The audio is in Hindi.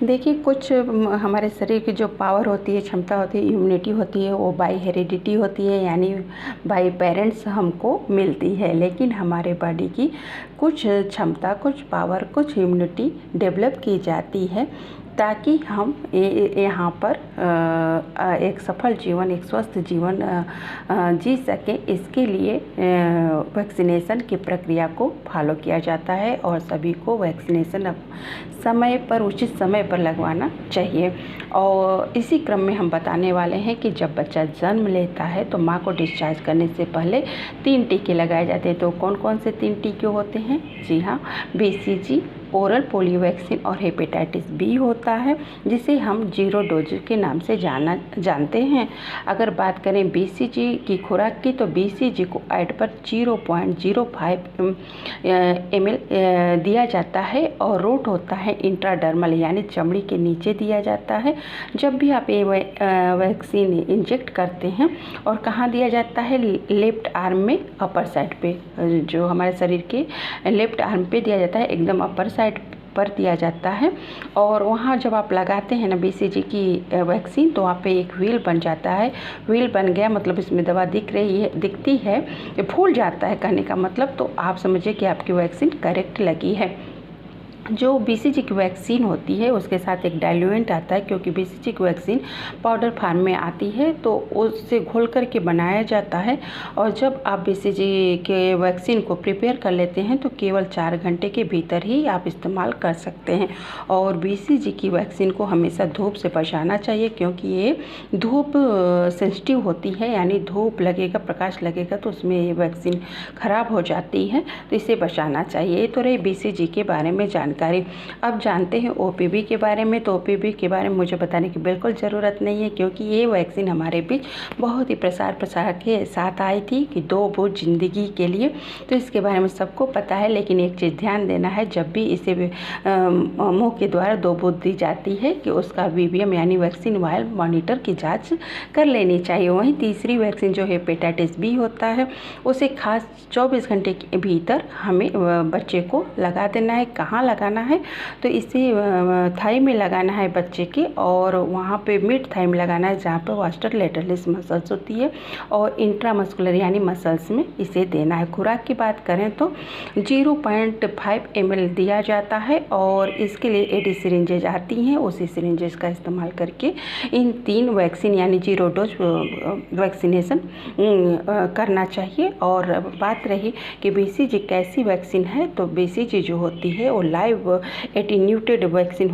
देखिए कुछ हमारे शरीर की जो पावर होती है, क्षमता होती है, इम्यूनिटी होती है, वो बाय हेरिडिटी होती है, यानी बाय पेरेंट्स हमको मिलती है। लेकिन हमारे बॉडी की कुछ क्षमता, कुछ पावर, कुछ इम्यूनिटी डेवलप की जाती है ताकि हम यहाँ पर एक सफल जीवन, एक स्वस्थ जीवन जी सकें। इसके लिए वैक्सीनेशन की प्रक्रिया को फॉलो किया जाता है और सभी को वैक्सीनेशन समय पर, उचित समय पर लगवाना चाहिए। और इसी क्रम में हम बताने वाले हैं कि जब बच्चा जन्म लेता है तो माँ को डिस्चार्ज करने से पहले 3 टीके लगाए जाते हैं। तो कौन कौन से 3 टीके होते हैं? जी हाँ, BCG, ओरल पोलियो वैक्सीन और हेपेटाइटिस बी होता है, जिसे हम 0 डोज के नाम से जानते हैं। अगर बात करें BCG की खुराक की, तो BCG को ऐड पर 0.05 ml दिया जाता है और रूट होता है इंट्राडर्मल, यानी चमड़ी के नीचे दिया जाता है। जब भी आप ये वैक्सीन इंजेक्ट करते हैं, और कहाँ दिया जाता है? लेफ्ट आर्म में, अपर साइड पे, जो हमारे शरीर के लेफ्ट आर्म पे दिया जाता है, एकदम अपर साइड पर दिया जाता है। और वहाँ जब आप लगाते हैं ना BCG की वैक्सीन, तो वहाँ पे एक व्हील बन जाता है। व्हील बन गया मतलब इसमें दवा दिखती है, फूल जाता है कहने का मतलब, तो आप समझिए कि आपकी वैक्सीन करेक्ट लगी है। जो BCG की वैक्सीन होती है उसके साथ एक डाइल्यूएंट आता है, क्योंकि BCG की वैक्सीन पाउडर फार्म में आती है तो उससे घोल करके बनाया जाता है। और जब आप BCG के वैक्सीन को प्रिपेयर कर लेते हैं तो केवल 4 घंटे के भीतर ही आप इस्तेमाल कर सकते हैं। और BCG की वैक्सीन को हमेशा धूप से बचाना चाहिए, क्योंकि ये धूप सेंसिटिव होती है, यानी धूप लगेगा, प्रकाश लगेगा तो उसमें ये वैक्सीन ख़राब हो जाती है, तो इसे बचाना चाहिए। ये तो रही BCG के बारे में जानकारी। अब जानते हैं OPV के बारे में। तो OPV के बारे में मुझे बताने की बिल्कुल ज़रूरत नहीं है, क्योंकि ये वैक्सीन हमारे बीच बहुत ही प्रसार के साथ आई थी कि 2 बूंद जिंदगी के लिए। तो इसके बारे में सबको पता है, लेकिन एक चीज़ ध्यान देना है, जब भी इसे मुंह के द्वारा 2 बूंद दी जाती है कि उसका VVM यानी वैक्सीन वायल मॉनिटर की जाँच कर लेनी चाहिए। वहीं तीसरी वैक्सीन जो हेपेटाइटिस बी होता है, उसे खास 24 घंटे के भीतर हमें बच्चे को लगा देना है। कहाँ लगाना है? तो इसे थाई में लगाना है बच्चे के, और वहाँ पे मिड थाई में लगाना है जहाँ पे वास्टर लेटरलिस मसल्स होती है, और इंट्रामस्कुलर यानी मसल्स में इसे देना है। खुराक की बात करें तो 0.5 ml दिया जाता है, और इसके लिए 80 सिरिंजेज आती हैं। उसी सिरिंजेज का इस्तेमाल करके इन 3 वैक्सीन यानी 0 डोज वैक्सीनेशन करना चाहिए। और बात रही कि BCG कैसी वैक्सीन है, तो BCG जो होती है वो लाइव एटीन्यूटेड वैक्सीन